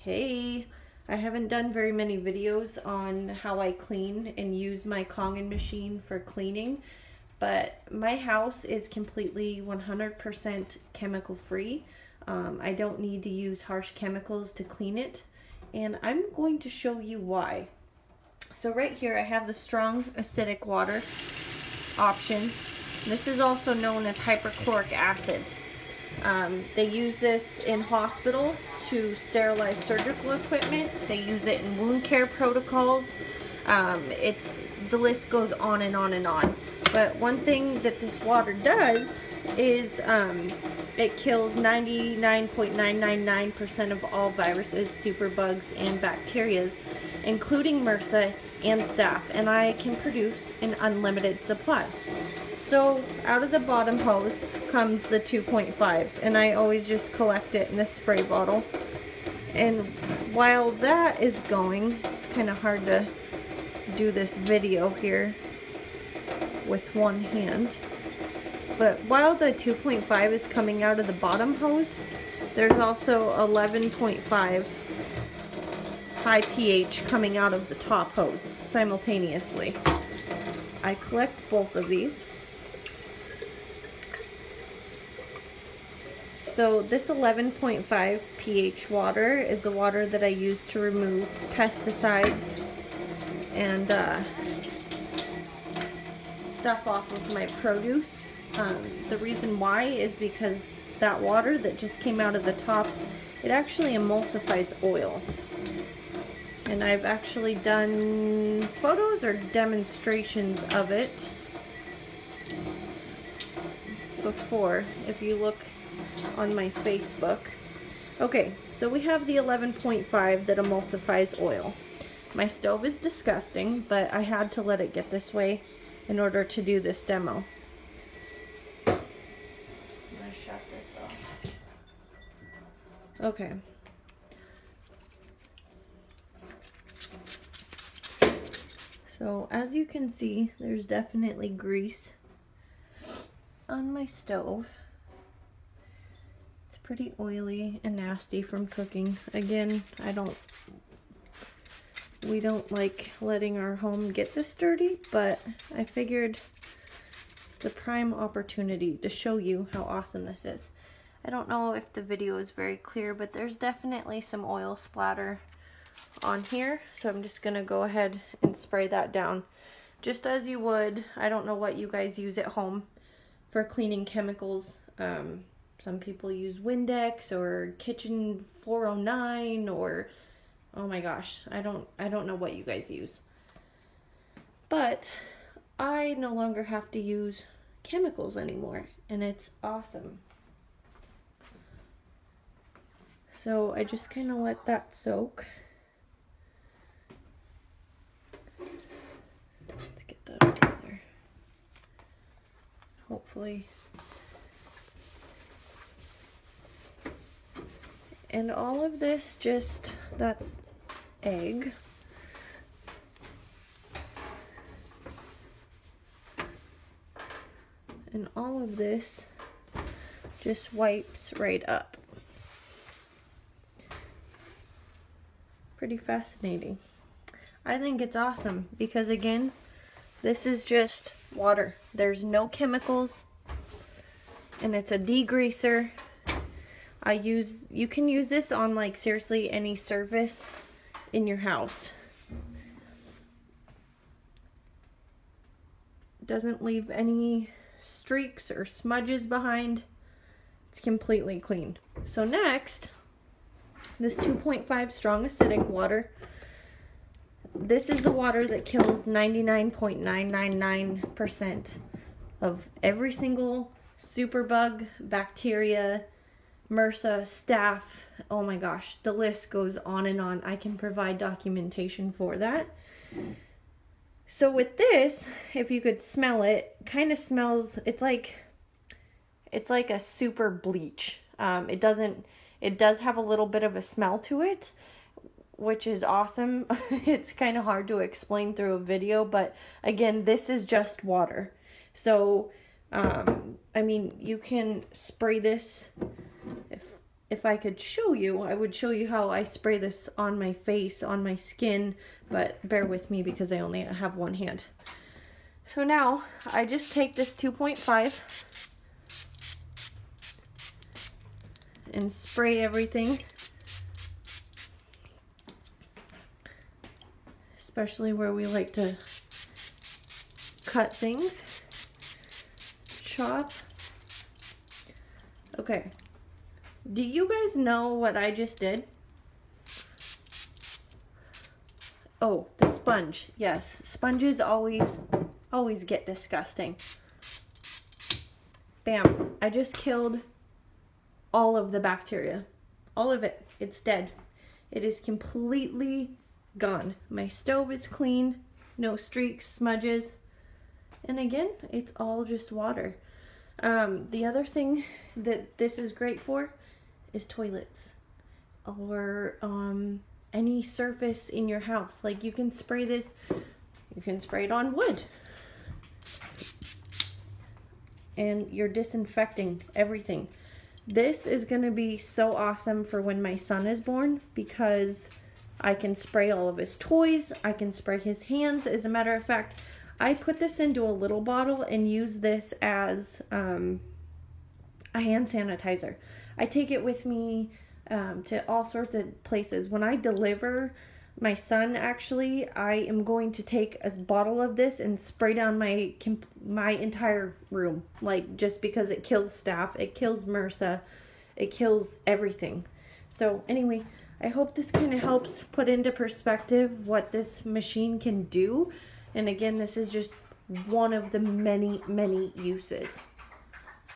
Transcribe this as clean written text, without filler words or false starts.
Hey, I haven't done very many videos on how I clean and use my Kangen machine for cleaning, but my house is completely 100% chemical free. I don't need to use harsh chemicals to clean it, and I'm going to show you why. So right here I have the strong acidic water option. This is also known as hypochloric acid. They use this in hospitals to sterilize surgical equipment. They use it in wound care protocols. The list goes on and on and on. But one thing that this water does is it kills 99.999% of all viruses, superbugs, and bacteria, including MRSA and staph. And I can produce an unlimited supply. So out of the bottom hose comes the 2.5, and I always just collect it in this spray bottle. And while that is going, it's kind of hard to do this video here with one hand. But while the 2.5 is coming out of the bottom hose, there's also 11.5 high pH coming out of the top hose simultaneously. I collect both of these. So this 11.5 pH water is the water that I use to remove pesticides and stuff off of my produce. The reason why is because that water that just came out of the top, it actually emulsifies oil. And I've actually done photos or demonstrations of it before, if you look on my Facebook. Okay, so we have the 11.5 that emulsifies oil. My stove is disgusting, but I had to let it get this way in order to do this demo. I'm gonna shut this off. Okay. So as you can see, there's definitely grease on my stove. Pretty oily and nasty from cooking. Again, we don't like letting our home get this dirty, but I figured it's a prime opportunity to show you how awesome this is. I don't know if the video is very clear, but there's definitely some oil splatter on here, so I'm just gonna go ahead and spray that down just as you would. I don't know what you guys use at home for cleaning chemicals. Some people use Windex or Kitchen 409 or, oh my gosh, I don't know what you guys use. But I no longer have to use chemicals anymore, and it's awesome. So I just kind of let that soak. Let's get that out of there. Hopefully. And all of this that's egg. And all of this just wipes right up. Pretty fascinating. I think it's awesome because, again, this is just water. There's no chemicals, and it's a degreaser. You can use this on, like, seriously any surface in your house. Doesn't leave any streaks or smudges behind. It's completely clean. So next, this 2.5 strong acidic water. This is the water that kills 99.999% of every single superbug, bacteria, MRSA, staph, oh my gosh, the list goes on and on. I can provide documentation for that. So with this, if you could smell it, kind of smells, it's like a super bleach. It does have a little bit of a smell to it, which is awesome. It's kind of hard to explain through a video, but again, this is just water. So, I mean, you can spray this if I could show you, I would show you how I spray this on my face, on my skin, but bear with me because I only have one hand. So now I just take this 2.5 and spray everything, especially where we like to cut things, chop. Okay, do you guys know what I just did? Oh, the sponge. Yes, sponges always get disgusting. Bam, I just killed all of the bacteria. All of it. It's dead. It is completely gone. My stove is clean. No streaks, smudges. And again, it's all just water. The other thing that this is great for is toilets. Or any surface in your house. Like you can spray this, you can spray it on wood. And you're disinfecting everything. This is going to be so awesome for when my son is born because I can spray all of his toys. I can spray his hands. As a matter of fact, I put this into a little bottle and use this as a hand sanitizer. I take it with me to all sorts of places. When I deliver my son, actually, I am going to take a bottle of this and spray down my entire room. Like, just because it kills staph, it kills MRSA, it kills everything. So anyway, I hope this kind of helps put into perspective what this machine can do. And again, this is just one of the many, many uses.